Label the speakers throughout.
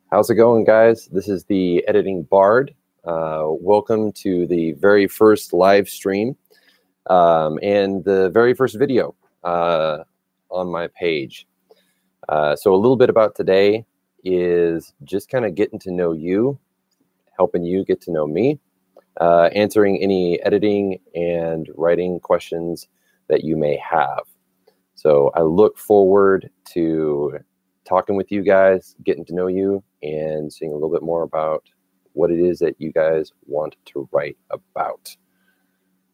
Speaker 1: How's it going, guys? This is the Editing Bard. Welcome to the very first live stream and the very first video on my page. So a little bit about today is just kind of getting to know you, helping you get to know me, answering any editing and writing questions that you may have. So I look forward to talking with you guys, getting to know you, and seeing a little bit more about what it is that you guys want to write about.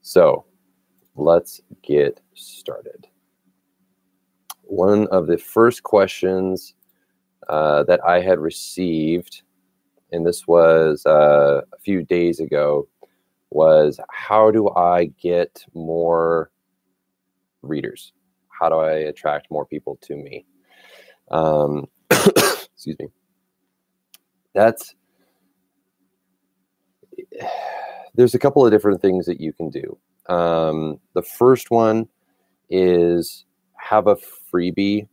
Speaker 1: So let's get started. One of the first questions that I had received, and this was a few days ago, was how do I get more readers? How do I attract more people to me? Excuse me. There's a couple of different things that you can do. The first one is have a freebie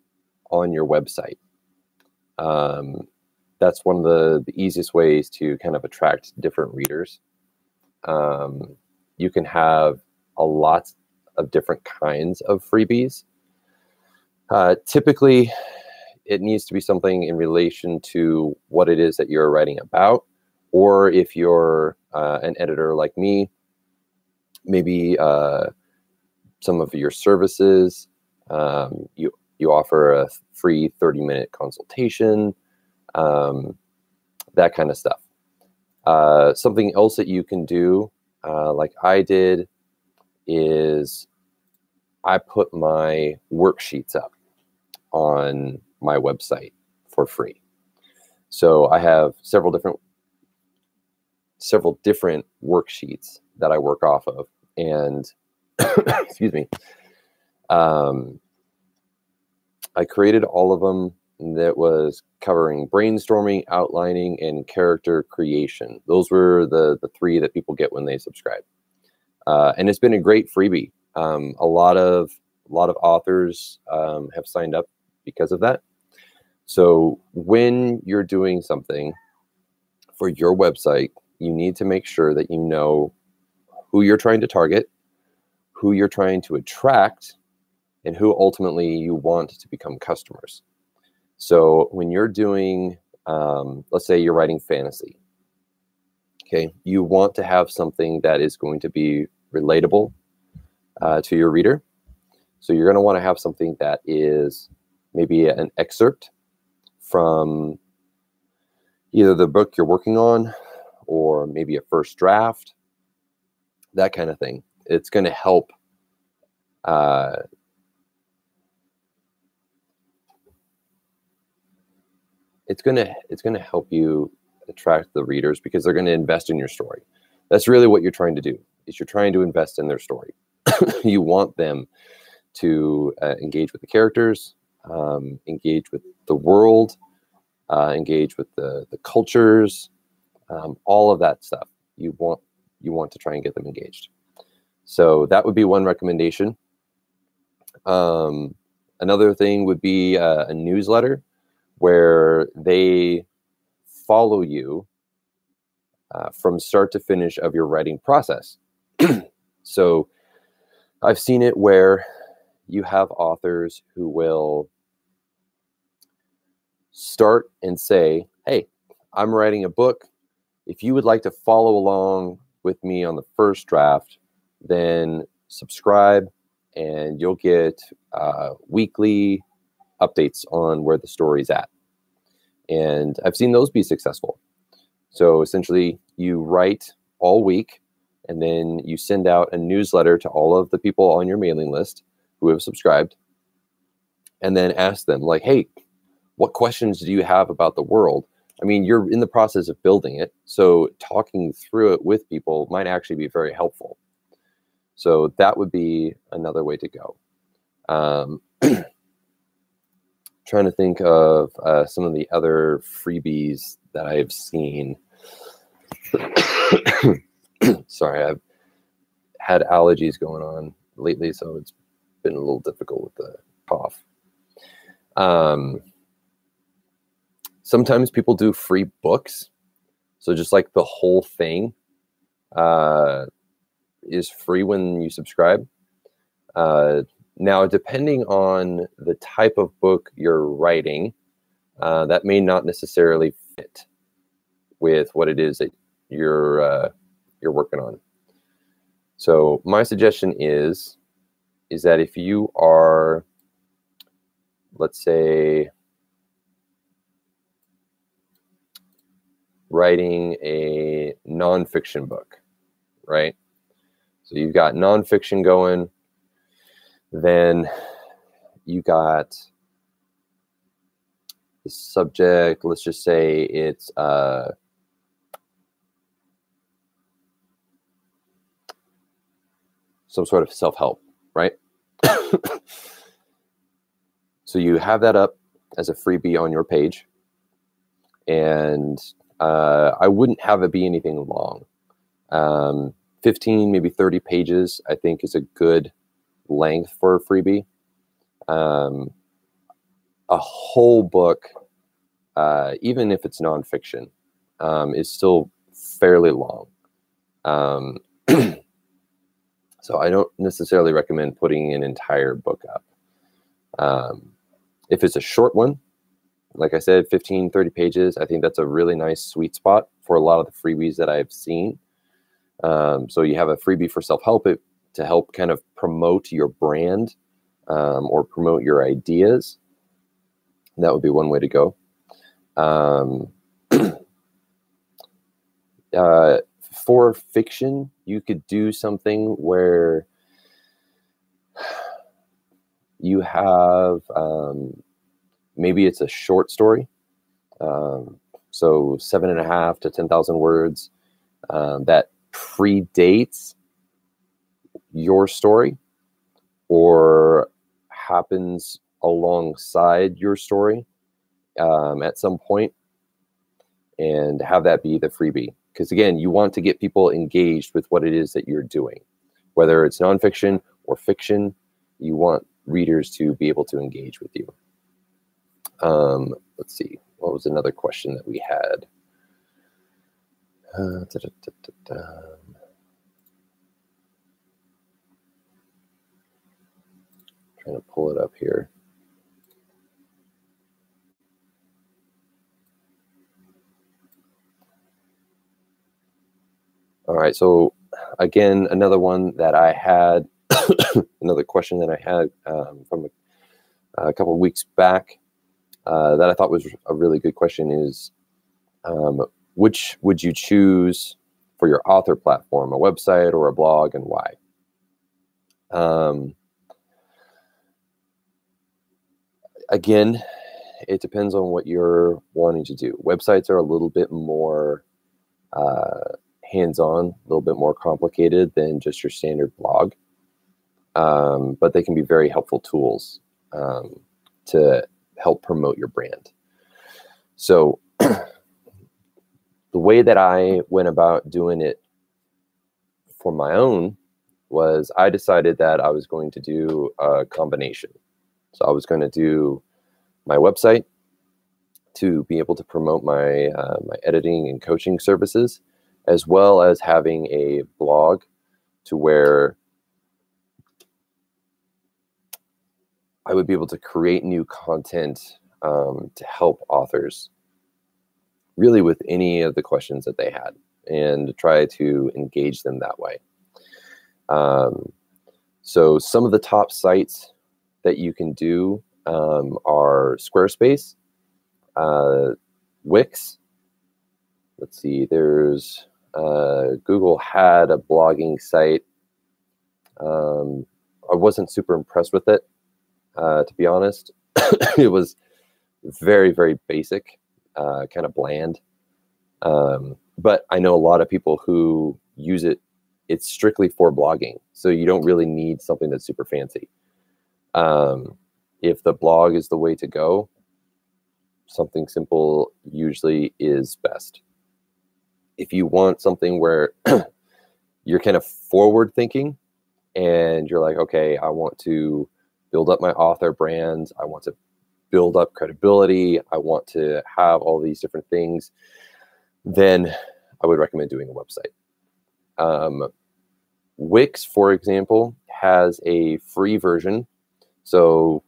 Speaker 1: on your website. That's one of the easiest ways to kind of attract different readers. You can have a lot of different kinds of freebies. Typically, it needs to be something in relation to what it is that you're writing about, or if you're an editor like me, maybe some of your services, you offer a free 30-minute consultation, that kind of stuff. Something else that you can do, like I did, is I put my worksheets up on my website for free. So I have several different worksheets that I work off of, and excuse me, I created all of them. That was covering brainstorming, outlining, and character creation. Those were the three that people get when they subscribe, and it's been a great freebie. A lot of authors have signed up because of that. So when you're doing something for your website, you need to make sure that you know who you're trying to target, who you're trying to attract, and who ultimately you want to become customers. So when you're doing, let's say you're writing fantasy, okay, you want to have something that is going to be relatable to your reader. So you're going to want to have something that is maybe an excerpt from either the book you're working on or maybe a first draft, that kind of thing. It's going to help it's going to help you attract the readers because they're going to invest in your story. That's really what you're trying to do, is you're trying to invest in their story. You want them to engage with the characters, engage with the world, engage with the cultures, all of that stuff. You want to try and get them engaged. So that would be one recommendation. Another thing would be a newsletter where they follow you from start to finish of your writing process. So I've seen it where you have authors who will start and say, hey, I'm writing a book. If you would like to follow along with me on the first draft, then subscribe and you'll get weekly updates on where the story's at. And I've seen those be successful. So essentially you write all week and then you send out a newsletter to all of the people on your mailing list who have subscribed, and then ask them like, hey, what questions do you have about the world? I mean, you're in the process of building it, so talking through it with people might actually be very helpful. So that would be another way to go. Trying to think of some of the other freebies that I've seen. Sorry, I've had allergies going on lately, so it's been a little difficult with the cough. Sometimes people do free books. So just like the whole thing is free when you subscribe. Now, depending on the type of book you're writing, that may not necessarily fit with what it is that you're working on. So my suggestion is that if you are, let's say, writing a nonfiction book, right? So you've got nonfiction going, then you got the subject, let's just say it's some sort of self-help, right? So you have that up as a freebie on your page, and I wouldn't have it be anything long. 15, maybe 30 pages, I think, is a good length for a freebie. A whole book, even if it's nonfiction, is still fairly long. So I don't necessarily recommend putting an entire book up. If it's a short one, like I said, 15, 30 pages, I think that's a really nice sweet spot for a lot of the freebies that I've seen. So you have a freebie for self-help to help kind of promote your brand or promote your ideas. That would be one way to go. For fiction, you could do something where you have maybe it's a short story, so 7.5 to 10,000 words that predates your story or happens alongside your story at some point, and have that be the freebie. Because again, you want to get people engaged with what it is that you're doing, whether it's nonfiction or fiction. You want readers to be able to engage with you. Let's see, what was another question that we had? Trying to pull it up here. All right, so again, another one that I had, another question that I had from a couple of weeks back that I thought was a really good question is, which would you choose for your author platform, a website or a blog, and why? Again, it depends on what you're wanting to do. Websites are a little bit more hands-on, a little bit more complicated than just your standard blog, but they can be very helpful tools to help promote your brand. So the way that I went about doing it for my own was I decided that I was going to do a combination. So I was going to do my website to be able to promote my my editing and coaching services, as well as having a blog to where I would be able to create new content to help authors really with any of the questions that they had and try to engage them that way. So some of the top sites that you can do are Squarespace, Wix. Let's see, there's Google had a blogging site. I wasn't super impressed with it, to be honest. It was very, very basic, kind of bland. But I know a lot of people who use it. It's strictly for blogging, so you don't really need something that's super fancy. If the blog is the way to go, something simple usually is best. If you want something where you're kind of forward thinking and you're like, okay, I want to build up my author brand. I want to build up credibility, I want to have all these different things, then I would recommend doing a website. Wix, for example, has a free version. So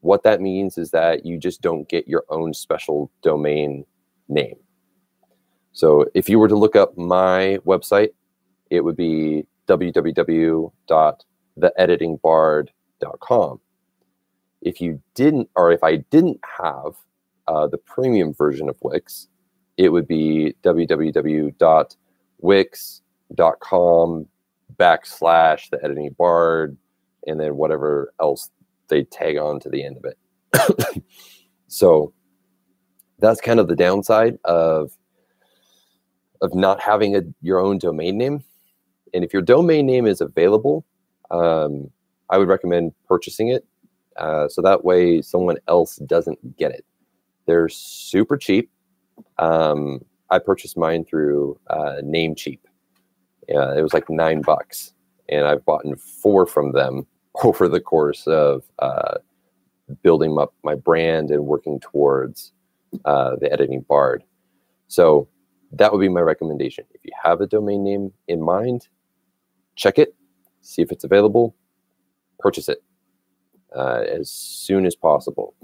Speaker 1: what that means is that you just don't get your own special domain name. So if you were to look up my website, it would be www.theeditingbard.com. If you didn't, or if I didn't have the premium version of Wix, it would be www.wix.com/theeditingbard, and then whatever else they tag on to the end of it. So that's kind of the downside of not having your own domain name. And if your domain name is available, I would recommend purchasing it. So that way someone else doesn't get it. They're super cheap. I purchased mine through Namecheap. It was like $9, and I've bought 4 from them over the course of building up my brand and working towards the Editing Bard. So that would be my recommendation. If you have a domain name in mind, check it, see if it's available, purchase it as soon as possible.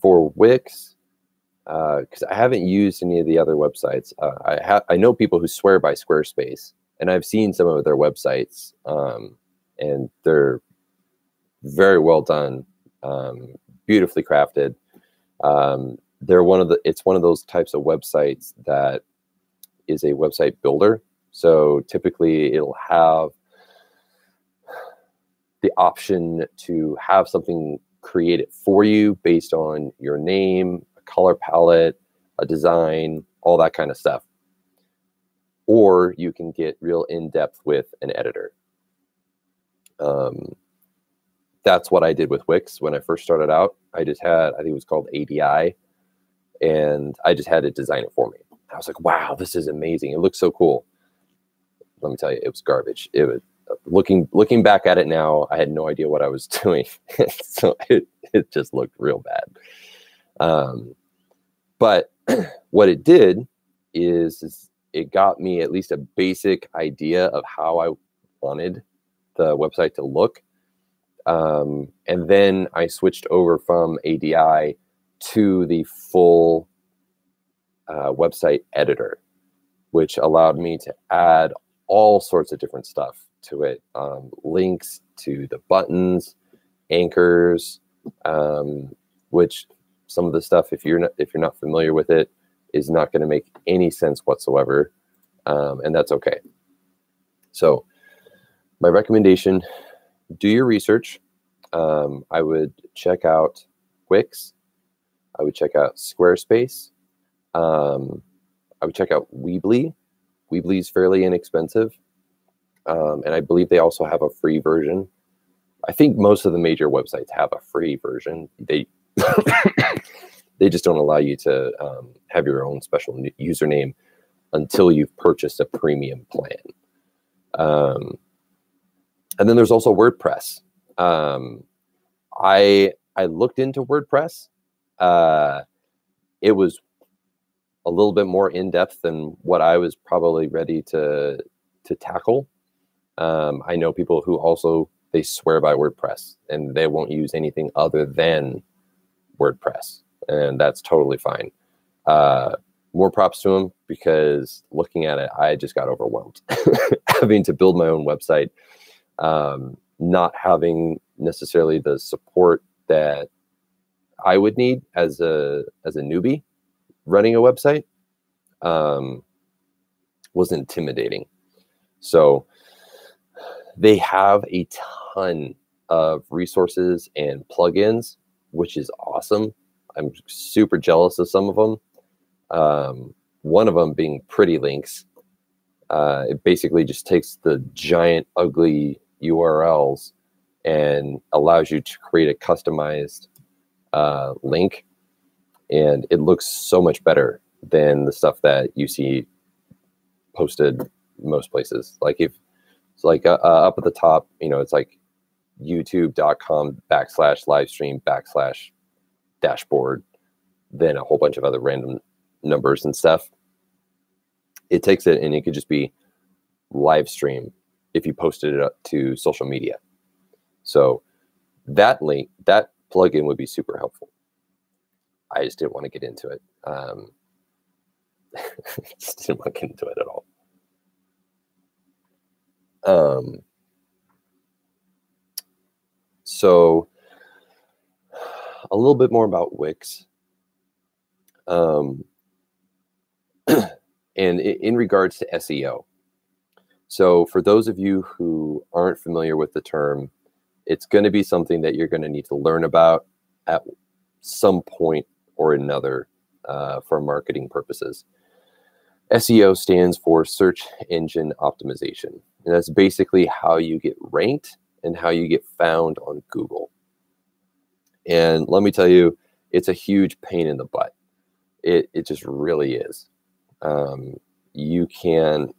Speaker 1: For Wix, because I haven't used any of the other websites, I know people who swear by Squarespace, and I've seen some of their websites, and they're very well done, beautifully crafted. It's one of those types of websites that is a website builder. So typically it'll have the option to have something created for you based on your name, a color palette, a design, all that kind of stuff. Or you can get real in-depth with an editor. That's what I did with Wix when I first started out. I just had, I think it was called ADI, and I just had it design it for me. I was like, wow, this is amazing. It looks so cool. Let me tell you, it was garbage. It was, looking back at it now, I had no idea what I was doing. So it just looked real bad. But what it did is it got me at least a basic idea of how I wanted the website to look. And then I switched over from ADI to the full website editor, which allowed me to add all sorts of different stuff to it, links to the buttons, anchors, which some of the stuff, if you're not familiar with it, is not going to make any sense whatsoever, and that's okay. So my recommendation, do your research. I would check out Wix. I would check out Squarespace. I would check out Weebly. Weebly is fairly inexpensive. And I believe they also have a free version. I think most of the major websites have a free version. They they just don't allow you to have your own special username until you've purchased a premium plan. And then there's also WordPress. I looked into WordPress. It was a little bit more in-depth than what I was probably ready to tackle. I know people who also, they swear by WordPress and they won't use anything other than WordPress, and that's totally fine. More props to them, because looking at it, I just got overwhelmed having to build my own website, not having necessarily the support that I would need as a newbie running a website, was intimidating. So they have a ton of resources and plugins, which is awesome. I'm super jealous of some of them. One of them being Pretty Links. It basically just takes the giant, ugly URLs and allows you to create a customized link. And it looks so much better than the stuff that you see posted most places. Like, if So like up at the top, it's like youtube.com/livestream/dashboard, then a whole bunch of other random numbers and stuff. It takes it, and it could just be live stream if you posted it up to social media. So that link, that plugin would be super helpful. I just didn't want to get into it. Just didn't want to get into it at all. So a little bit more about Wix. And in regards to SEO. So for those of you who aren't familiar with the term, it's going to be something that you're going to need to learn about at some point or another for marketing purposes. SEO stands for search engine optimization. And that's basically how you get ranked and how you get found on Google. And let me tell you, it's a huge pain in the butt. It just really is. You can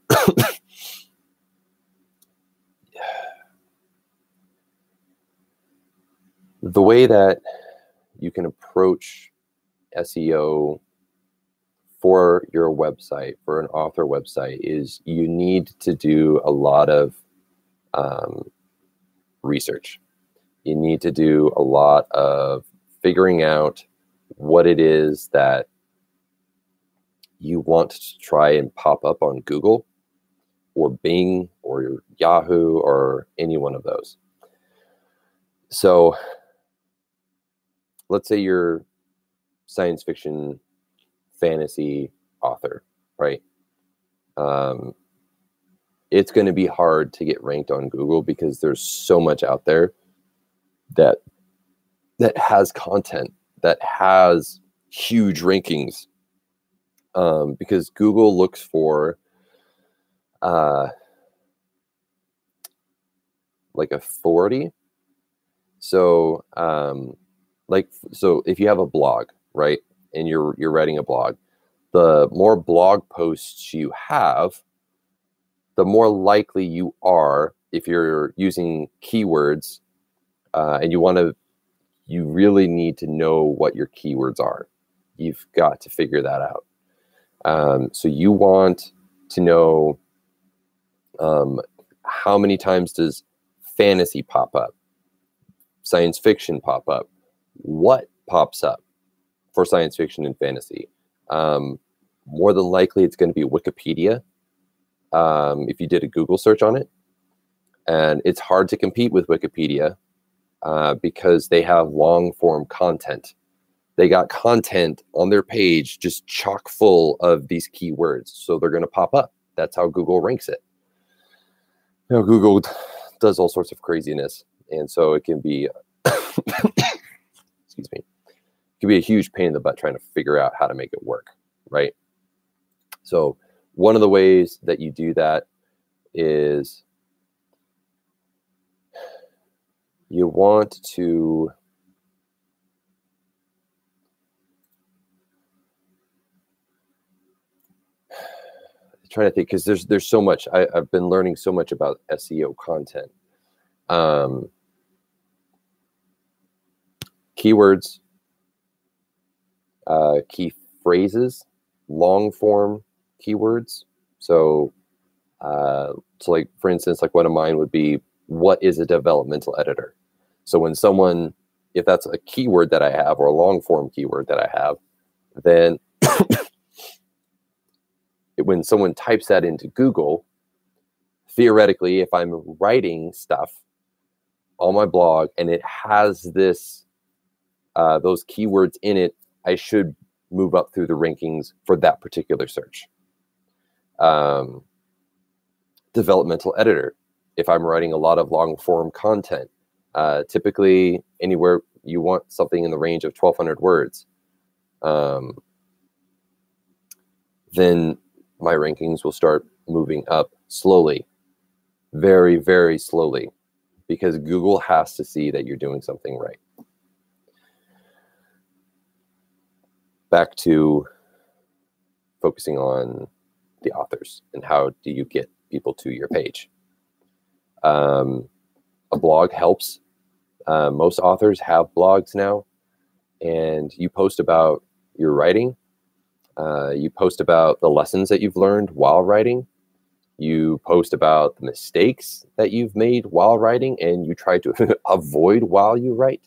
Speaker 1: the way that you can approach SEO for your website, for an author website, is you need to do a lot of research. You need to do a lot of figuring out what it is that you want to try and pop up on Google or Bing or Yahoo or any one of those. So let's say you're science fiction fantasy author, right? It's going to be hard to get ranked on Google because there's so much out there that has content, that has huge rankings, because Google looks for like authority. So so if you have a blog, right, and you're writing a blog, the more blog posts you have, the more likely you are, if you're using keywords, and you really need to know what your keywords are. You've got to figure that out. So you want to know how many times does fantasy pop up, science fiction pop up, what pops up for science fiction and fantasy. More than likely, it's going to be Wikipedia if you did a Google search on it. And it's hard to compete with Wikipedia because they have long-form content. They got content on their page just chock full of these keywords. So they're going to pop up. That's how Google ranks it. Google does all sorts of craziness. And so it can be, excuse me, it can be a huge pain in the butt trying to figure out how to make it work, right? So one of the ways that you do that is you want to trying to think, because there's so much. I've been learning so much about SEO content. Keywords, key phrases, long form keywords. So like, for instance, like one of mine would be, what is a developmental editor? So when someone, if that's a keyword that I have or a long form keyword that I have, then when someone types that into Google, theoretically, if I'm writing stuff on my blog and it has this, those keywords in it, I should move up through the rankings for that particular search. Developmental editor. If I'm writing a lot of long form content, typically anywhere you want something in the range of 1,200 words, then my rankings will start moving up slowly, very, very slowly, because Google has to see that you're doing something right. Back to focusing on the authors and how do you get people to your page. A blog helps. Most authors have blogs now, and you post about your writing. You post about the lessons that you've learned while writing. You post about the mistakes that you've made while writing, and you try to avoid while you write.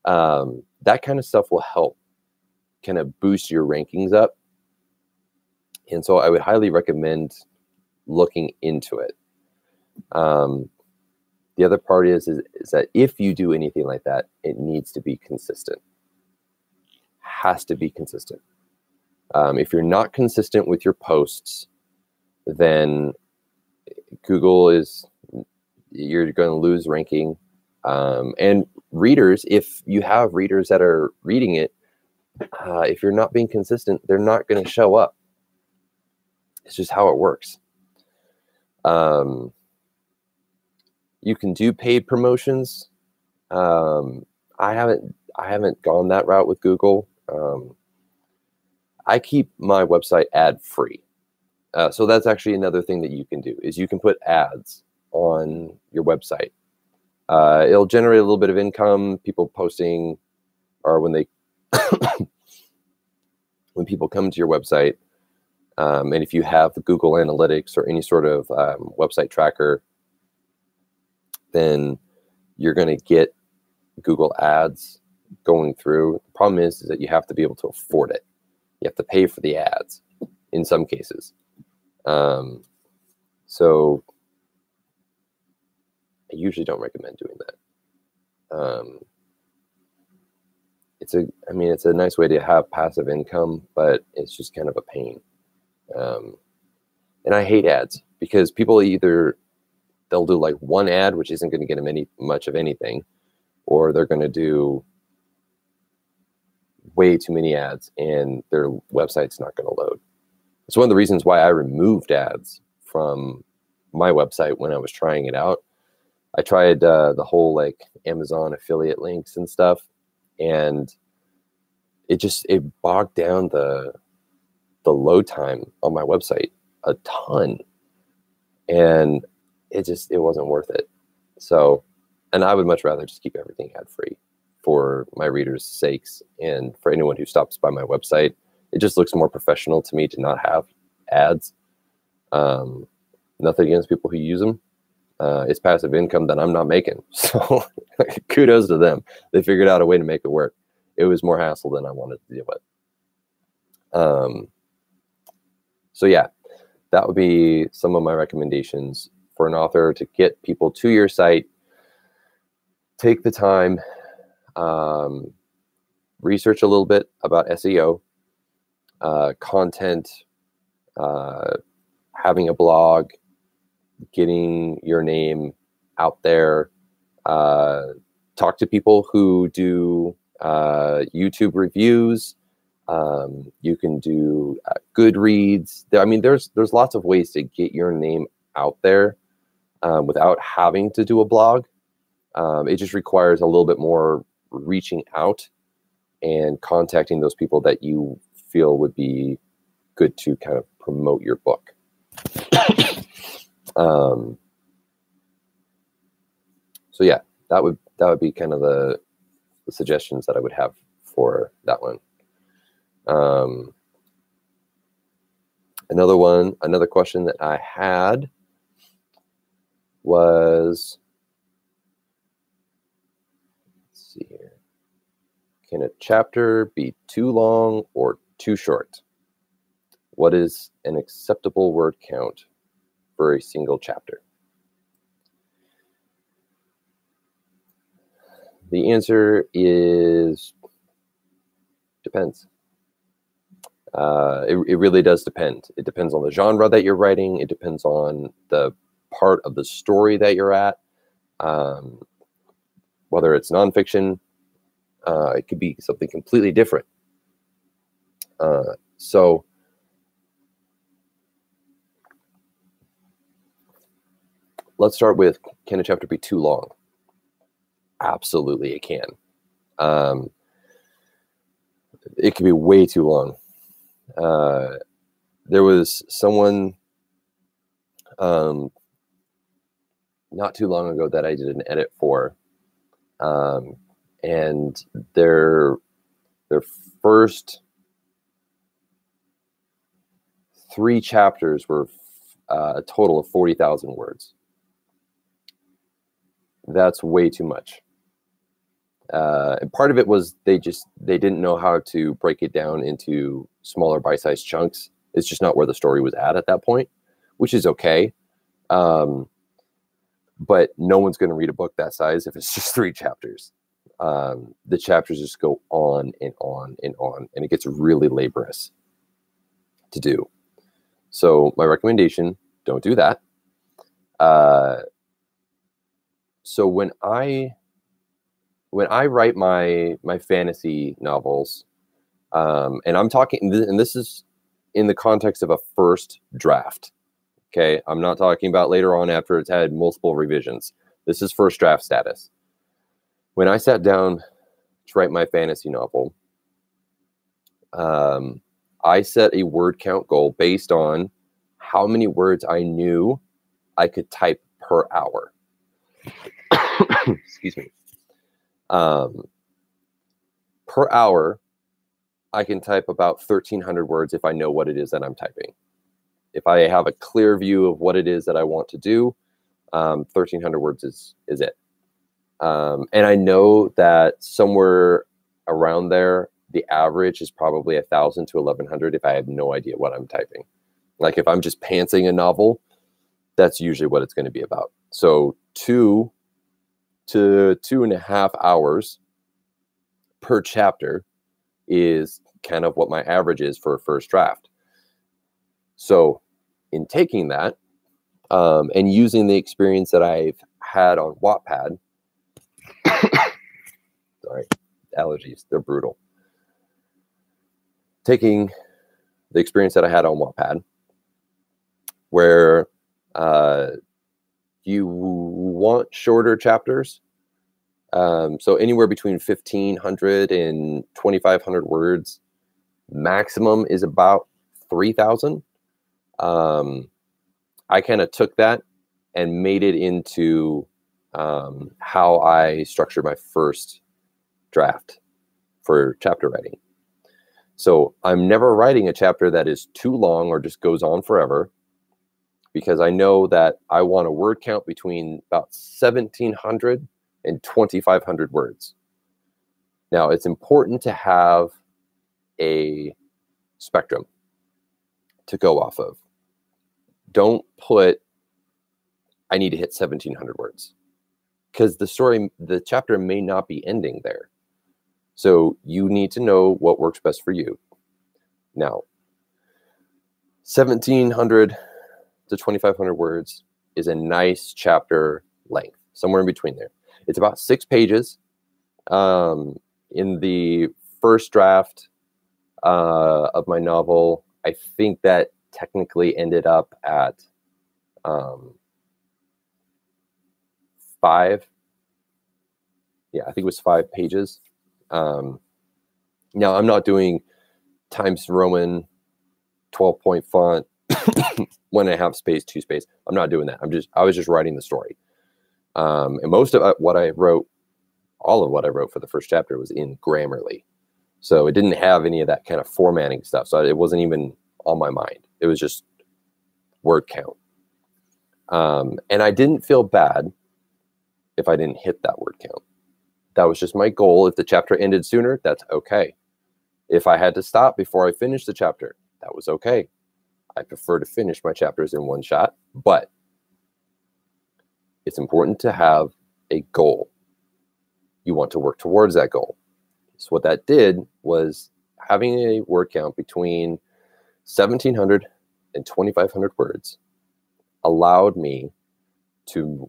Speaker 1: That kind of stuff will help kind of boost your rankings up. And so I would highly recommend looking into it. The other part is that if you do anything like that, it needs to be consistent. Has to be consistent. If you're not consistent with your posts, then you're going to lose ranking. And readers, if you have readers that are reading it, if you're not being consistent, they're not going to show up. It's just how it works. You can do paid promotions. I haven't gone that route with Google. I keep my website ad free. So that's actually another thing that you can do, is you can put ads on your website. It'll generate a little bit of income. People posting, or when people come to your website, and if you have Google Analytics or any sort of website tracker, then you're going to get Google ads going through. The problem is that you have to be able to afford it. You have to pay for the ads in some cases. So I usually don't recommend doing that. It's a nice way to have passive income, but it's just kind of a pain. And I hate ads, because people they'll do like one ad, which isn't going to get them much of anything, or they're going to do way too many ads and their website's not going to load. It's one of the reasons why I removed ads from my website when I was trying it out. I tried the whole like Amazon affiliate links and stuff, and it bogged down the load time on my website a ton, and it wasn't worth it. So, and I would much rather just keep everything ad free for my readers' sakes, and for anyone who stops by my website. It just looks more professional to me to not have ads. Nothing against people who use them. It's passive income that I'm not making. So kudos to them. They figured out a way to make it work. It was more hassle than I wanted to deal with. So yeah, that would be some of my recommendations for an author to get people to your site. Take the time, research a little bit about SEO, content, having a blog, getting your name out there, talk to people who do YouTube reviews. You can do Goodreads. There's lots of ways to get your name out there without having to do a blog. It just requires a little bit more reaching out and contacting those people that you feel would be good to kind of promote your book. So yeah, that would be kind of the suggestions that I would have for that one. Another question that I had was, let's see here. Can a chapter be too long or too short? What is an acceptable word count for a single chapter? The answer is depends. It really does depend. It depends on the genre that you're writing. It depends on the part of the story that you're at. Whether it's nonfiction, it could be something completely different. So let's start with, can a chapter be too long? Absolutely, it can. It can be way too long. There was someone not too long ago that I did an edit for, and their first 3 chapters were a total of 40,000 words. That's way too much. And part of it was they didn't know how to break it down into smaller bite-sized chunks. It's just not where the story was at that point, which is okay. But no one's going to read a book that size if it's just 3 chapters. The chapters just go on and on and on, and it gets really laborious to do. So my recommendation, don't do that. So when I write my fantasy novels, and I'm talking, and this is in the context of a first draft. Okay, I'm not talking about later on after it's had multiple revisions. This is first draft status. When I sat down to write my fantasy novel, I set a word count goal based on how many words I knew I could type per hour. Excuse me. Per hour, I can type about 1,300 words if I know what it is that I'm typing. If I have a clear view of what it is that I want to do, 1,300 words is it. And I know that somewhere around there, the average is probably 1,000 to 1,100 if I have no idea what I'm typing. Like if I'm just pantsing a novel, that's usually what it's going to be about. So 2 to 2.5 hours per chapter is kind of what my average is for a first draft. So in taking that and using the experience that I've had on Wattpad, sorry, allergies, they're brutal. Taking the experience that I had on Wattpad, where you want shorter chapters, so anywhere between 1,500 and 2,500 words, maximum is about 3,000. I kind of took that and made it into how I structured my first draft for chapter writing. So I'm never writing a chapter that is too long or just goes on forever, because I know that I want a word count between about 1,700 and 2,500 words. Now, it's important to have a spectrum to go off of. Don't put, I need to hit 1,700 words, because the chapter may not be ending there. So you need to know what works best for you. Now, 1,700 to 2,500 words is a nice chapter length, somewhere in between there. It's about 6 pages. In the first draft of my novel, I think that technically ended up at 5. Yeah, I think it was 5 pages. Now I'm not doing Times Roman 12-point font, 1.5 space, 2 space. I'm not doing that. I was just writing the story. And most of what I wrote, all of what I wrote for the first chapter was in Grammarly. So it didn't have any of that kind of formatting stuff. So it wasn't even on my mind. It was just word count. And I didn't feel bad if I didn't hit that word count. That was just my goal. If the chapter ended sooner, that's okay. If I had to stop before I finished the chapter, that was okay. I prefer to finish my chapters in one shot, but it's important to have a goal. You want to work towards that goal. So what that did was having a word count between 1,700 and 2,500 words allowed me to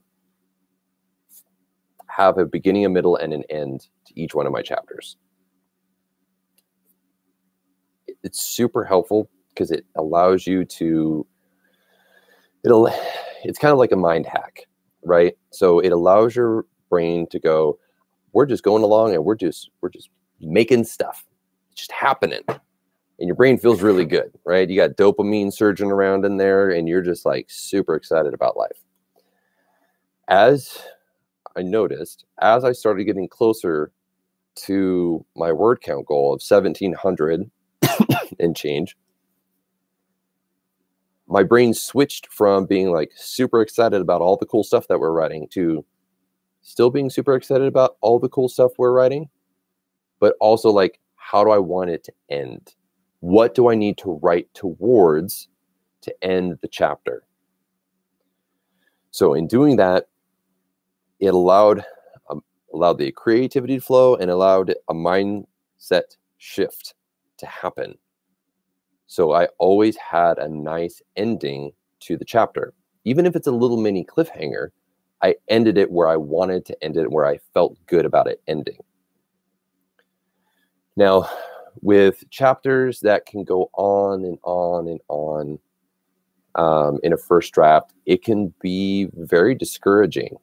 Speaker 1: have a beginning, a middle, and an end to each one of my chapters. It's super helpful because it allows you to, it's kind of like a mind hack, right? So it allows your brain to go, we're just going along and we're just making stuff. It's just happening. And your brain feels really good, right? You got dopamine surging around in there and you're just like super excited about life. as I noticed, as I started getting closer to my word count goal of 1,700 and change, my brain switched from being like super excited about all the cool stuff that we're writing to still being super excited about all the cool stuff we're writing, but also like, how do I want it to end? What do I need to write towards to end the chapter? So in doing that, it allowed the creativity to flow and allowed a mindset shift to happen. So I always had a nice ending to the chapter. Even if it's a little mini cliffhanger, I ended it where I wanted to end it, where I felt good about it ending. Now, with chapters that can go on and on and on in a first draft, it can be very discouraging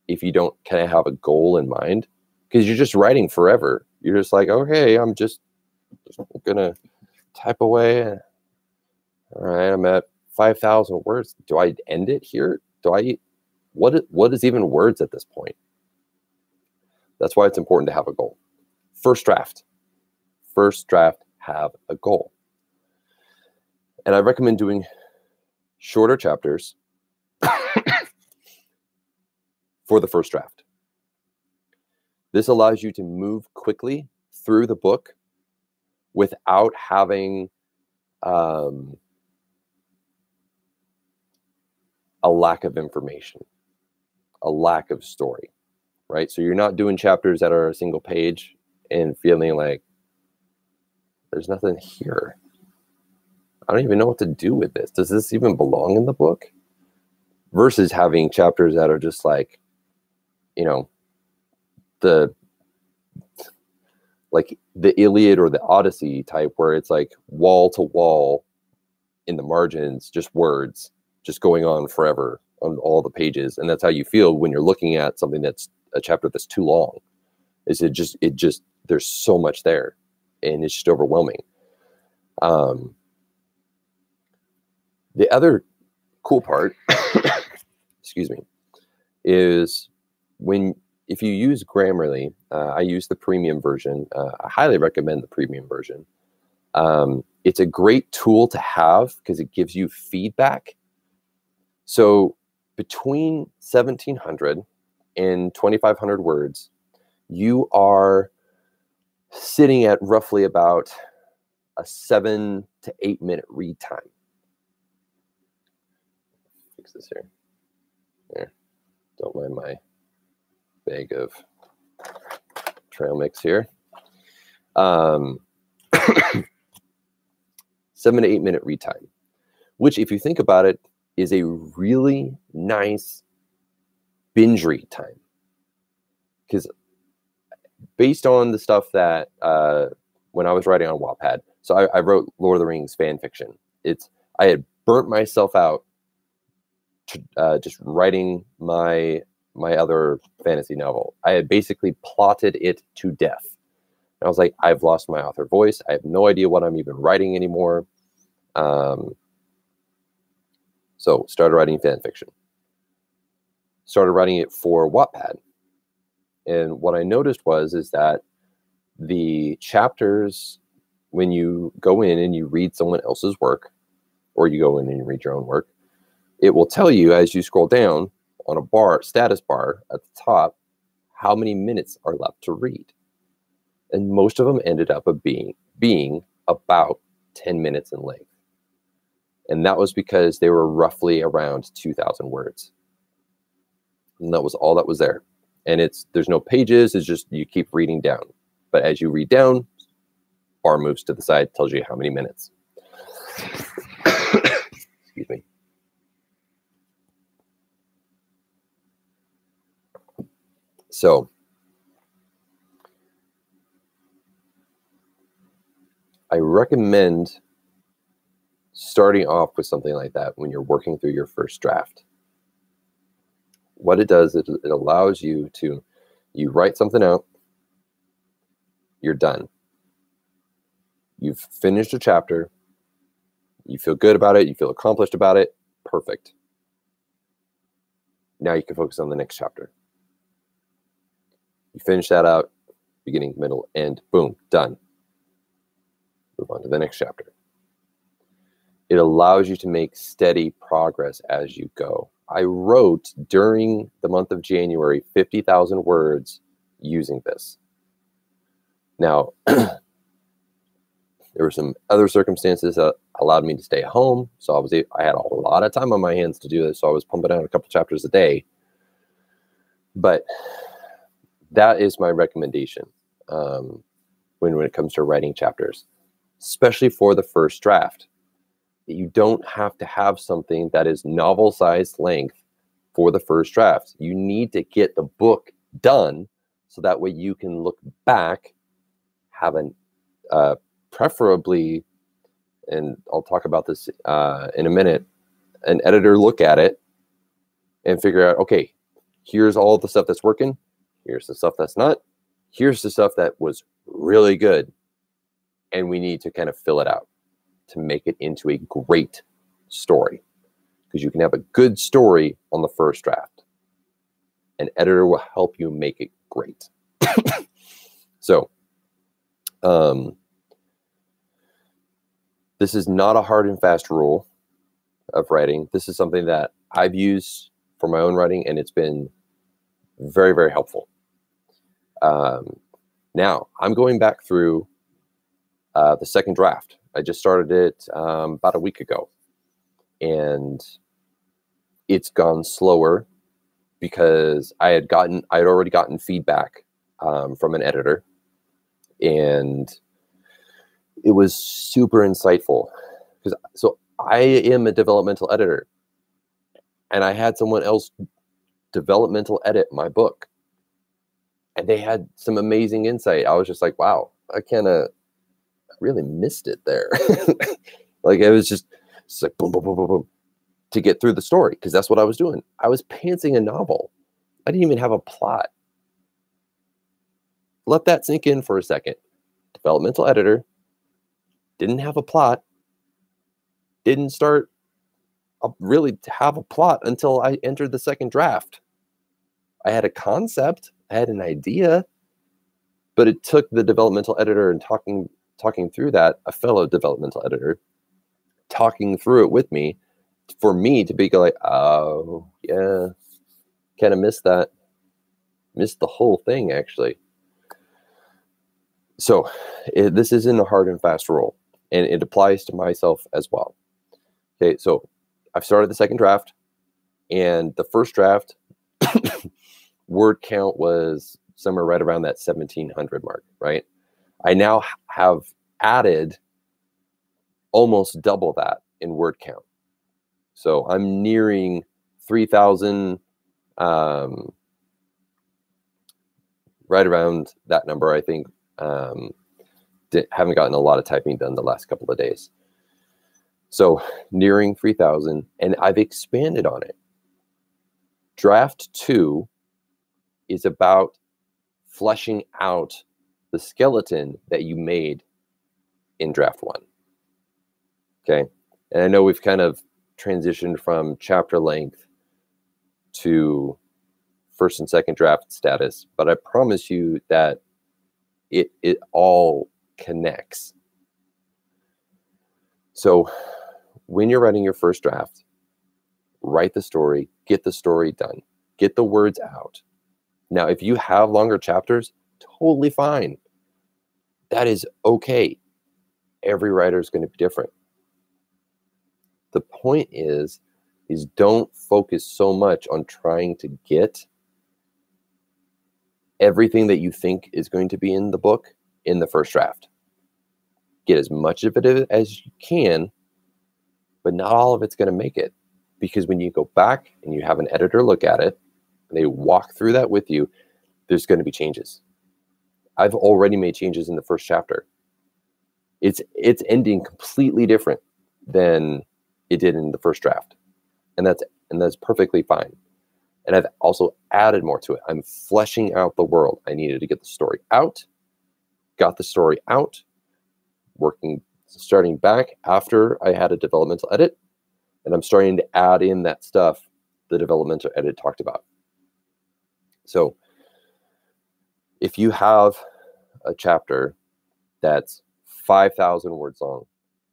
Speaker 1: if you don't kind of have a goal in mind, because you're just writing forever. You're just like, okay, I'm just gonna type away. All right, I'm at 5,000 words. Do I end it here? What is even words at this point? That's why it's important to have a goal. First draft, have a goal. And I recommend doing shorter chapters for the first draft. This allows you to move quickly through the book without having a lack of information, a lack of story, right? So you're not doing chapters that are a single page and feeling like there's nothing here. I don't even know what to do with this. Does this even belong in the book? Versus having chapters that are just like, you know, the Iliad or the Odyssey type, where it's like wall to wall in the margins, just words, just going on forever on all the pages. And that's how you feel when you're looking at something that's a chapter that's too long. Is it just there's so much there and it's just overwhelming. The other cool part, excuse me, is if you use Grammarly, I use the premium version. I highly recommend the premium version. It's a great tool to have because it gives you feedback. So between 1,700 and 2,500 words, you are sitting at roughly about a 7 to 8 minute read time. Fix this here. There. Don't mind my bag of trail mix here. 7 to 8 minute read time, which, if you think about it, is a really nice binge read time. Because based on the stuff that when I was writing on Wattpad, so I wrote Lord of the Rings fan fiction. I had burnt myself out to, just writing my other fantasy novel. I had basically plotted it to death. And I was like, I've lost my author voice. I have no idea what I'm even writing anymore. So started writing fan fiction. Started writing it for Wattpad. And what I noticed is that the chapters, when you go in and you read someone else's work, or you go in and you read your own work, it will tell you as you scroll down on a status bar at the top, how many minutes are left to read. And most of them ended up being about 10 minutes in length. And that was because they were roughly around 2,000 words. And that was all that was there. And there's no pages, it's just you keep reading down. But as you read down, bar moves to the side, tells you how many minutes. Excuse me. So I recommend starting off with something like that when you're working through your first draft. What it does, it allows you write something out, you're done. You've finished a chapter, you feel good about it, you feel accomplished about it, perfect. Now you can focus on the next chapter. You finish that out, beginning, middle, end, boom, done. Move on to the next chapter. It allows you to make steady progress as you go. I wrote during the month of January 50,000 words using this. Now, there were some other circumstances that allowed me to stay at home, so I had a lot of time on my hands to do this, so I was pumping out a couple chapters a day. But that is my recommendation when it comes to writing chapters, especially for the first draft. You don't have to have something that is novel-sized length for the first draft. You need to get the book done so that way you can look back, have an preferably, and I'll talk about this in a minute, an editor look at it and figure out, okay, here's all the stuff that's working. Here's the stuff that's not. Here's the stuff that was really good. And we need to kind of fill it out to make it into a great story. Because you can have a good story on the first draft. An editor will help you make it great. So, this is not a hard and fast rule of writing. This is something that I've used for my own writing, and it's been very, very helpful. Now, I'm going back through the second draft. I just started it about a week ago, and it's gone slower because I had already gotten feedback from an editor, and it was super insightful. So I am a developmental editor, and I had someone else developmental edit my book, and they had some amazing insight. I was just like, wow, I really missed it there. Like it was just like boom, boom, boom, boom, boom to get through the story, because that's what I was doing. I was pantsing a novel. I didn't even have a plot. Let that sink in for a second. Developmental editor, didn't have a plot, didn't start really to have a plot until I entered the second draft. I had a concept, I had an idea, but it took the developmental editor and talking through that, a fellow developmental editor, talking through it with me, for me to be like, oh, yeah, kind of missed that. Missed the whole thing, actually. So this isn't a hard and fast rule, and it applies to myself as well. Okay, so I've started the second draft, and the first draft word count was somewhere right around that 1,700 mark, right? I now have added almost double that in word count. So I'm nearing 3,000, right around that number, I think. Haven't gotten a lot of typing done the last couple of days. So nearing 3,000, and I've expanded on it. Draft 2 is about fleshing out the skeleton that you made in draft 1. Okay. And I know we've kind of transitioned from chapter length to first and second draft status, but I promise you that it all connects. So when you're writing your first draft, write the story, get the story done, get the words out. Now, if you have longer chapters, totally fine. That is okay. Every writer is going to be different. The point is don't focus so much on trying to get everything that you think is going to be in the book in the first draft. Get as much of it as you can, but not all of it's going to make it. Because when you go back and you have an editor look at it, and they walk through that with you, there's going to be changes. I've already made changes in the first chapter. It's ending completely different than it did in the first draft. And that's perfectly fine. And I've also added more to it. I'm fleshing out the world. I needed to get the story out, got the story out, starting back after I had a developmental edit, and I'm starting to add in that stuff the developmental edit talked about. So if you have a chapter that's 5,000 words long,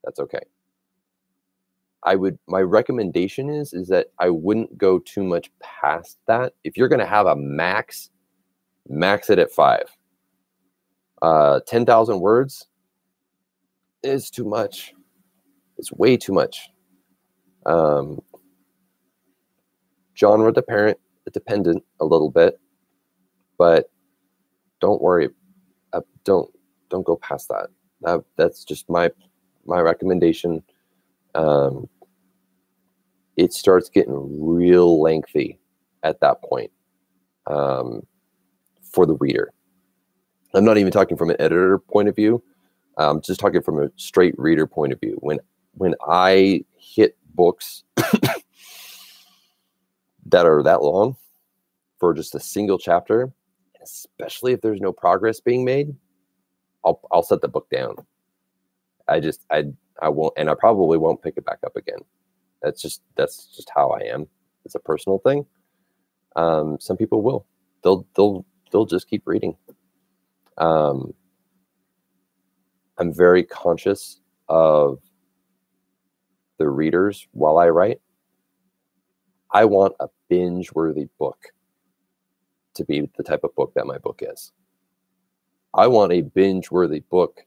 Speaker 1: that's okay. My recommendation is that I wouldn't go too much past that. If you're going to have a max it at 5. 10,000 words is too much. It's way too much. Genre dependent a little bit, but don't worry. Don't go past that. That's just my recommendation. It starts getting real lengthy at that point for the reader. I'm not even talking from an editor point of view. I'm just talking from a straight reader point of view. When I hit books that are that long for just a single chapter, especially if there's no progress being made, I'll set the book down. I won't, and I probably won't pick it back up again. That's just how I am. It's a personal thing. Some people will. They'll just keep reading. I'm very conscious of the readers while I write. I want a binge-worthy book to be the type of book that my book is. I want a binge-worthy book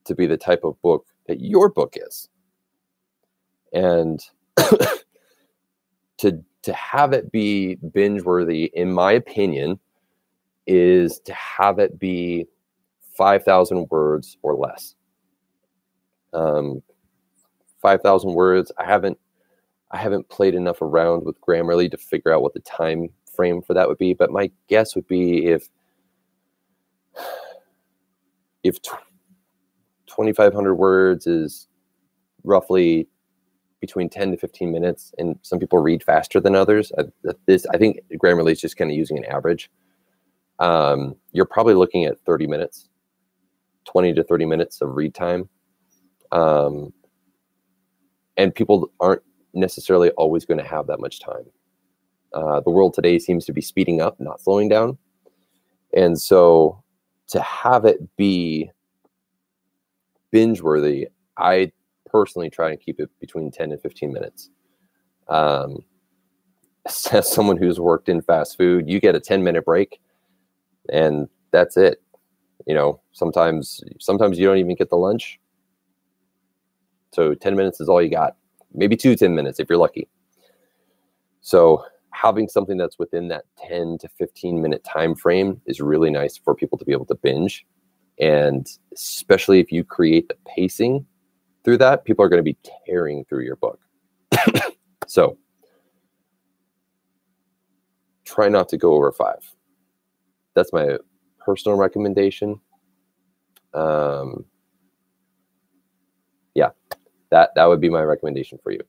Speaker 1: to be the type of book that your book is. And to have it be binge-worthy, in my opinion, is to have it be 5,000 words or less. 5,000 words. I haven't played enough around with Grammarly to figure out what the time frame for that would be, but my guess would be if 2,500 words is roughly between 10 to 15 minutes, and some people read faster than others. I think Grammarly is just kind of using an average. You're probably looking at 30 minutes, 20 to 30 minutes of read time. And people aren't necessarily always going to have that much time. The world today seems to be speeding up, not slowing down. And so to have it be binge-worthy, I personally try and keep it between 10 and 15 minutes. As someone who's worked in fast food, you get a 10-minute break, and that's it. You know, sometimes you don't even get the lunch. So 10 minutes is all you got. Maybe 10 minutes if you're lucky. So having something that's within that 10 to 15 minute time frame is really nice for people to be able to binge. And especially if you create the pacing through that, people are going to be tearing through your book. So try not to go over 5. That's my personal recommendation. Yeah, that would be my recommendation for you.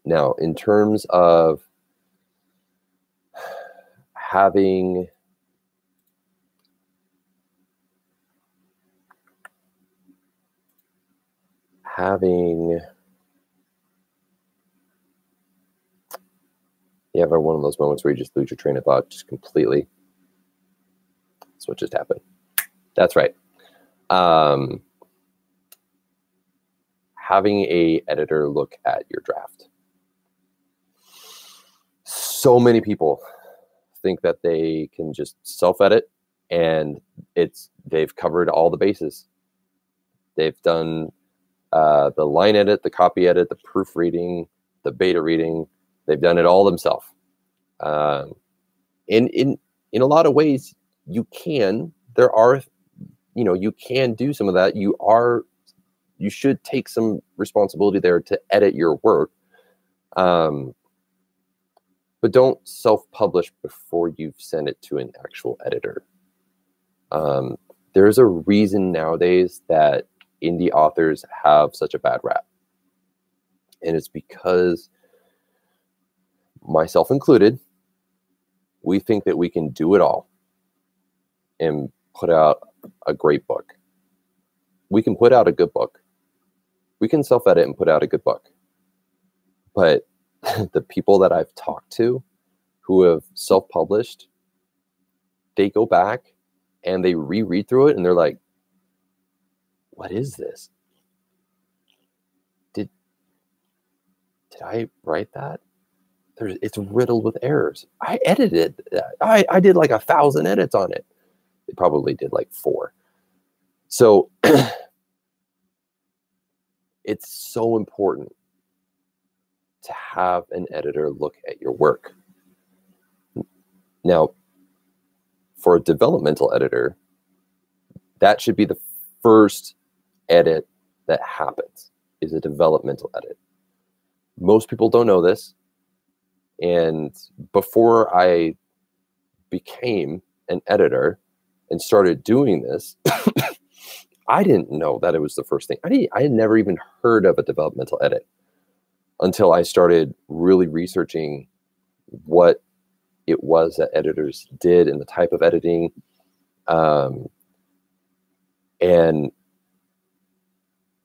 Speaker 1: Now, in terms of having you ever one of those moments where you just lose your train of thought just completely? That's what just happened. That's right. Having a editor look at your draft. So many people think that they can just self-edit and they've covered all the bases. They've done the line edit, the copy edit, the proofreading, the beta reading. They've done it all themselves. In a lot of ways, you can. There are, you can do some of that. You should take some responsibility there to edit your work. But don't self-publish before you've sent it to an actual editor. There's a reason nowadays that indie authors have such a bad rap. And it's because, myself included, we think that we can do it all and put out a great book. We can put out a good book. We can self-edit and put out a good book. But the people that I've talked to who have self-published, they go back and they reread through it and they're like, what is this? Did I write that? It's riddled with errors. I edited that. I did like 1,000 edits on it. They probably did like 4. So it's so important to have an editor look at your work. Now, for a developmental editor, that should be the first edit that happens, is a developmental edit. Most people don't know this. And before I became an editor and started doing this, I didn't know that it was the first thing. I had never even heard of a developmental edit until I started really researching what it was that editors did and the type of editing. And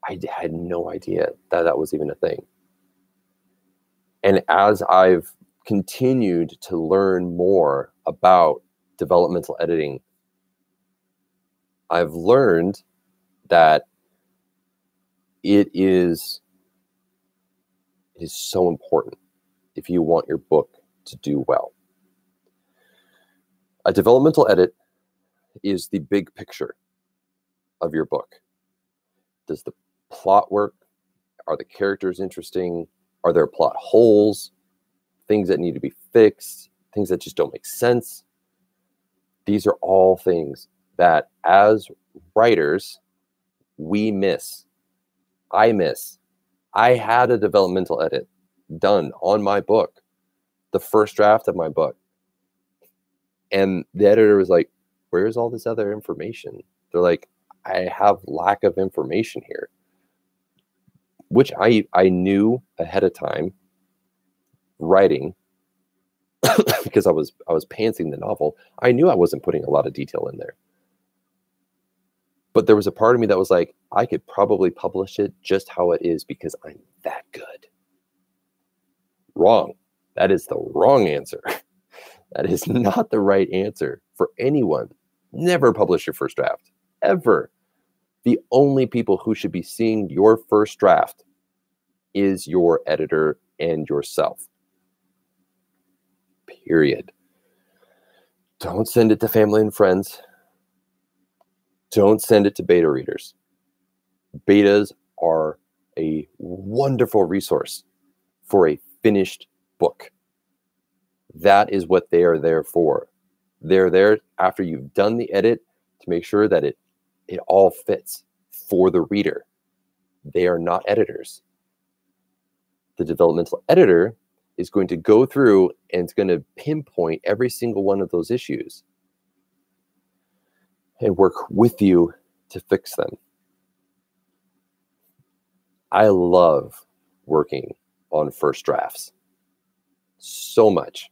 Speaker 1: I had no idea that that was even a thing. And as I've continued to learn more about developmental editing, I've learned that it is so important if you want your book to do well. A developmental edit is the big picture of your book. Does the plot work? Are the characters interesting? Are there plot holes? Things that need to be fixed? Things that just don't make sense? These are all things that as writers, we miss. I miss. I had a developmental edit done on my book, the first draft of my book. And the editor was like, where's all this other information? They're like, I have lack of information here, which I knew ahead of time writing because I was pantsing the novel. I knew I wasn't putting a lot of detail in there. But there was a part of me that was like, I could probably publish it just how it is because I'm that good. Wrong. That is the wrong answer. That is not the right answer for anyone. Never publish your first draft, ever. The only people who should be seeing your first draft is your editor and yourself. Period. Don't send it to family and friends. Don't send it to beta readers. Betas are a wonderful resource for a finished book. That is what they are there for. They're there after you've done the edit to make sure that it all fits for the reader. They are not editors. The developmental editor is going to go through and it's going to pinpoint every single one of those issues and work with you to fix them. I love working on first drafts so much.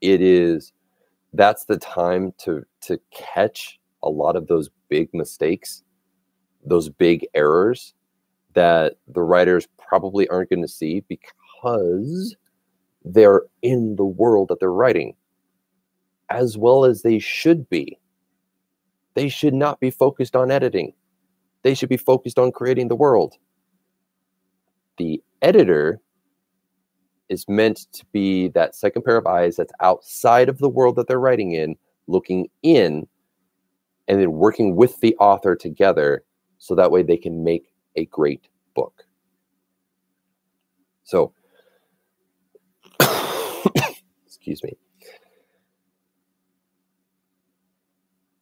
Speaker 1: That's the time to catch a lot of those big mistakes, those big errors that the writers probably aren't going to see because they're in the world that they're writing, as well as they should be. They should not be focused on editing. They should be focused on creating the world. The editor is meant to be that second pair of eyes that's outside of the world that they're writing in, looking in, and then working with the author together so that way they can make a great book. So, excuse me.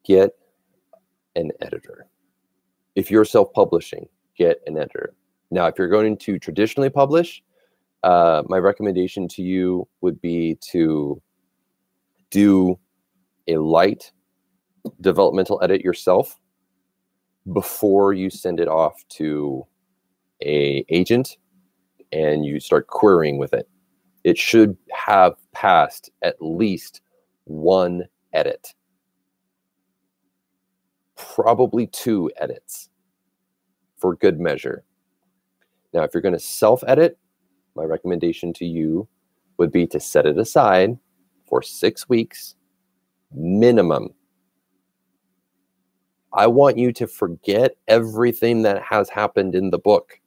Speaker 1: Get an editor. If you're self-publishing, get an editor. Now, if you're going to traditionally publish, my recommendation to you would be to do a light developmental edit yourself before you send it off to an agent and you start querying with it. It should have passed at least one edit, probably 2 edits for good measure. Now, if you're going to self-edit, my recommendation to you would be to set it aside for 6 weeks minimum. I want you to forget everything that has happened in the book.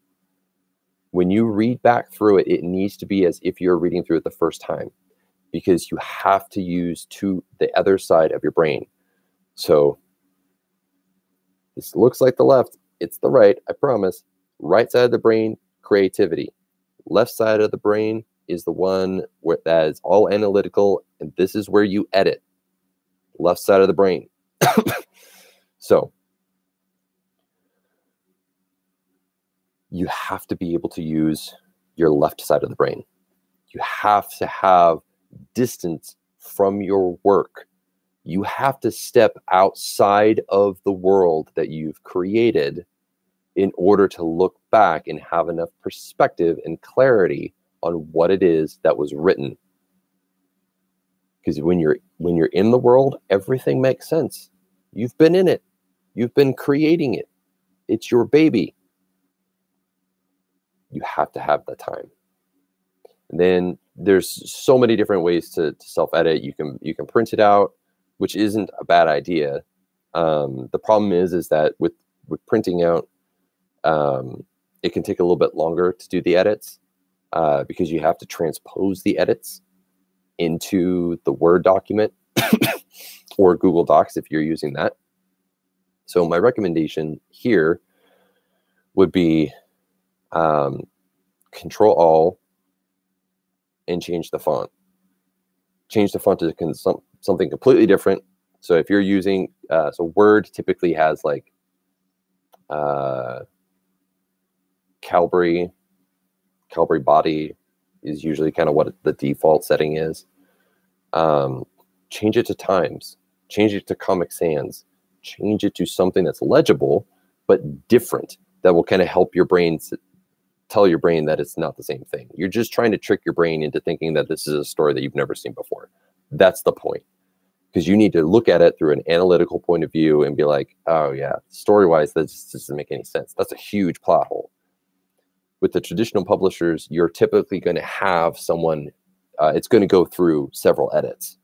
Speaker 1: When you read back through it, it needs to be as if you're reading through it the first time, because you have to use the other side of your brain. So this looks like the left, it's the right, I promise. Right side of the brain, creativity. Left side of the brain is the one that is all analytical, and this is where you edit. Left side of the brain. So you have to be able to use your left side of the brain. You have to have distance from your work. You have to step outside of the world that you've created in order to look back and have enough perspective and clarity on what it is that was written. Because when you're in the world, everything makes sense. You've been in it. You've been creating it. It's your baby. You have to have the time. And then there's so many different ways to self-edit. You can print it out, which isn't a bad idea. The problem is that with printing out, it can take a little bit longer to do the edits because you have to transpose the edits into the Word document or Google Docs if you're using that. So my recommendation here would be Control All and change the font. Change the font to something completely different. So if you're using, so Word typically has like Calibri body is usually kind of what the default setting is. Change it to Times. Change it to Comic Sans. Change it to something that's legible but different, that will kind of help your brain tell your brain that it's not the same thing. You're just trying to trick your brain into thinking that this is a story that you've never seen before. That's the point. Because you need to look at it through an analytical point of view and be like, oh yeah, story-wise, that just doesn't make any sense. That's a huge plot hole. With the traditional publishers, you're typically going to have someone, it's going to go through several edits,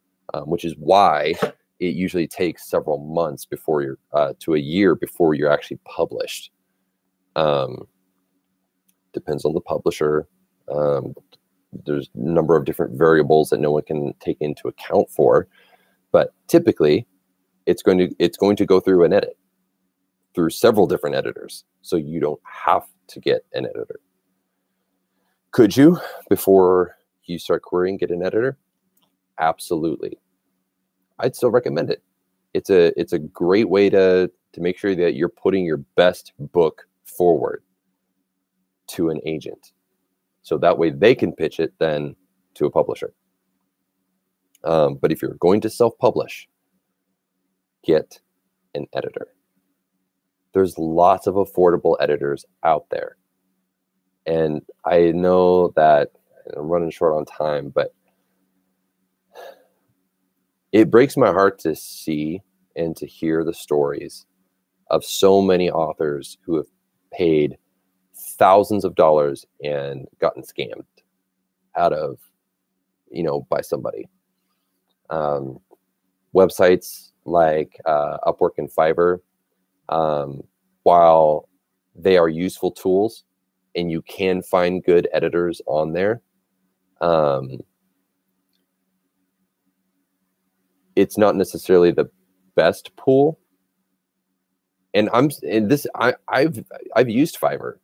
Speaker 1: which is why it usually takes several months before you're, to a year before you're actually published. Depends on the publisher. There's a number of different variables that no one can take into account for, but typically it's going to go through an edit through several different editors. So you don't have to get an editor. Could you, before you start querying, get an editor? Absolutely. I'd still recommend it. It's a great way to make sure that you're putting your best book forward to an agent. So that way they can pitch it then to a publisher. But if you're going to self-publish, get an editor. There's lots of affordable editors out there. And I know that I'm running short on time, but it breaks my heart to see and to hear the stories of so many authors who have paid thousands of dollars and gotten scammed out of, by somebody. Websites like Upwork and Fiverr, while they are useful tools and you can find good editors on there, it's not necessarily the best pool. And I've used Fiverr.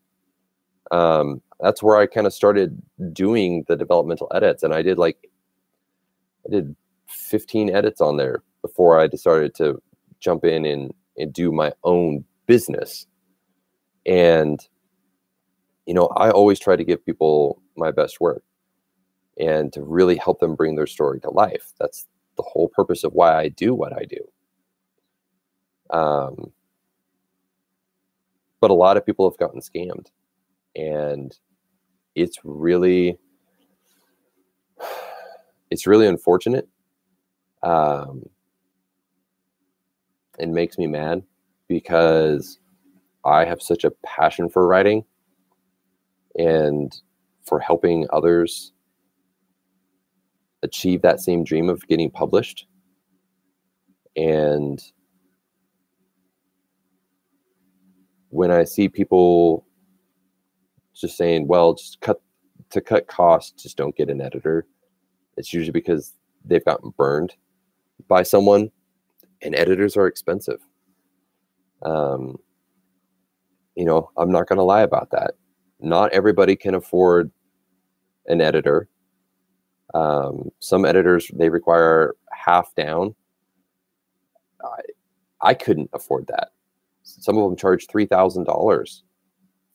Speaker 1: That's where I kind of started doing the developmental edits, and I did 15 edits on there before I decided to jump in and do my own business. And I always try to give people my best work and to really help them bring their story to life. That's the whole purpose of why I do what I do. But a lot of people have gotten scammed, and it's really unfortunate. It makes me mad because I have such a passion for writing, and for helping others achieve that same dream of getting published. And when I see people just saying, well, to cut costs, just don't get an editor, it's usually because they've gotten burned by someone, and editors are expensive. You know, I'm not going to lie about that. Not everybody can afford an editor. Some editors, they require half down. I couldn't afford that. Some of them charge $3,000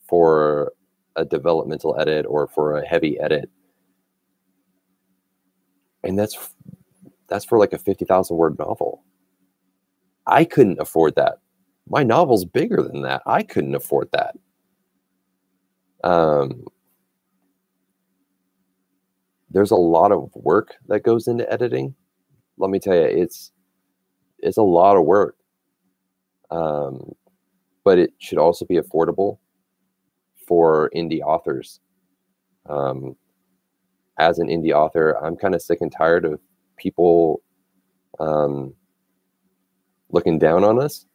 Speaker 1: for a developmental edit or for a heavy edit. And that's for like a 50,000 word novel. I couldn't afford that. My novel's bigger than that. I couldn't afford that. There's a lot of work that goes into editing. Let me tell you, it's a lot of work. But it should also be affordable for indie authors. As an indie author, I'm kind of sick and tired of people looking down on us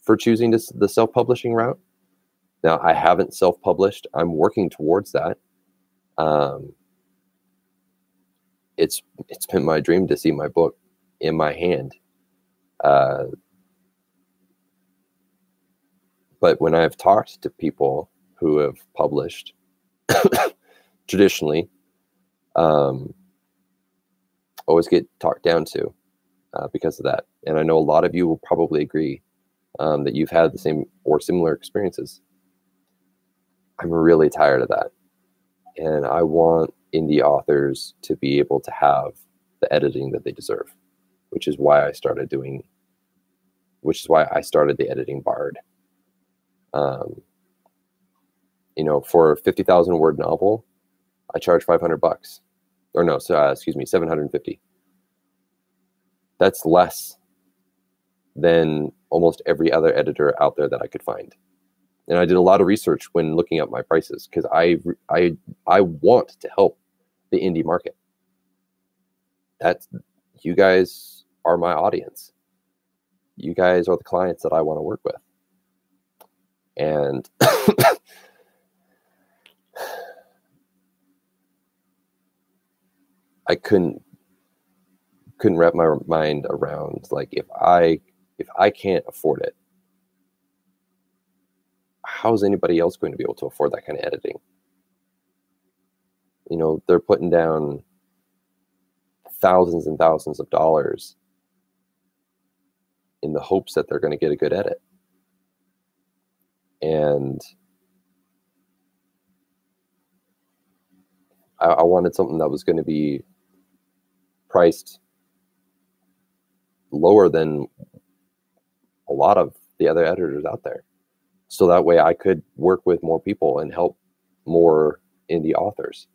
Speaker 1: for choosing the self-publishing route. Now, I haven't self-published. I'm working towards that. It's been my dream to see my book in my hand. But when I've talked to people who have published traditionally, always get talked down to because of that. And I know a lot of you will probably agree that you've had the same or similar experiences. I'm really tired of that. And I want indie authors to be able to have the editing that they deserve, which is why I started the editing bard. You know, for a 50,000 word novel, I charge $500, or no, excuse me, 750. That's less than almost every other editor out there that I could find. And I did a lot of research when looking up my prices, because I want to help the indie market. You guys are my audience. You guys are the clients that I want to work with. And I couldn't wrap my mind around, like, if I can't afford it, how's anybody else going to be able to afford that kind of editing? You know, they're putting down thousands and thousands of dollars in the hopes that they're going to get a good edit. And I wanted something that was going to be priced lower than a lot of the other editors out there. So that way I could work with more people and help more indie authors.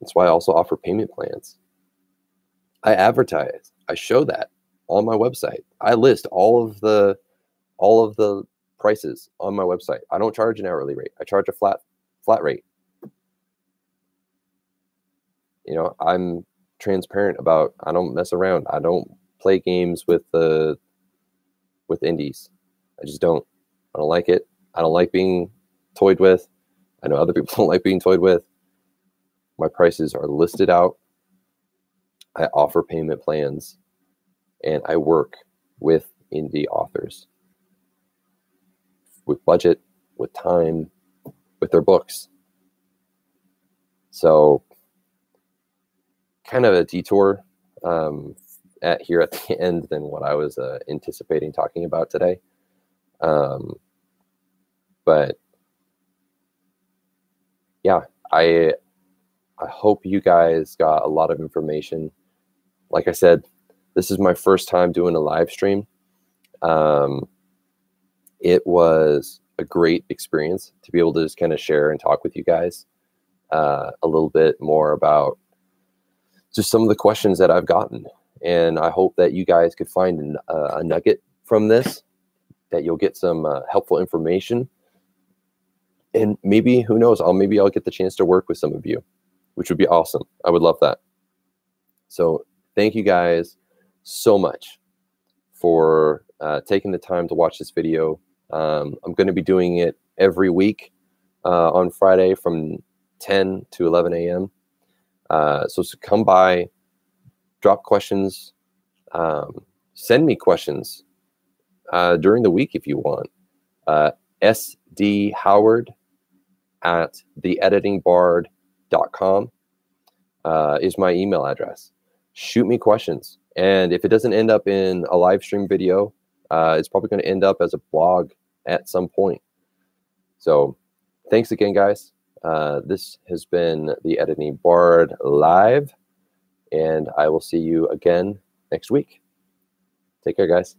Speaker 1: That's why I also offer payment plans. I advertise. I show that on my website. I list all of the prices on my website. I don't charge an hourly rate. I charge a flat rate. You know, I'm transparent about, I don't mess around. I don't play games with indies. I just don't. I don't like it. I don't like being toyed with. I know other people don't like being toyed with. My prices are listed out. I offer payment plans, and I work with indie authors with budget, with time, with their books. So kind of a detour here at the end than what I was anticipating talking about today. But yeah, I hope you guys got a lot of information. Like I said, this is my first time doing a live stream. It was a great experience to be able to just kind of share and talk with you guys a little bit more about just some of the questions that I've gotten. And I hope that you guys could find a nugget from this, that you'll get some helpful information. And maybe, who knows, maybe I'll get the chance to work with some of you, which would be awesome. I would love that. So thank you guys so much for taking the time to watch this video. I'm going to be doing it every week on Friday from 10 to 11 a.m. So come by, drop questions, send me questions during the week if you want. sdhoward@theeditingbard.com is my email address. Shoot me questions. And if it doesn't end up in a live stream video, it's probably going to end up as a blog at some point. So thanks again, guys. This has been the Editing Bard Live, and I will see you again next week. Take care, guys.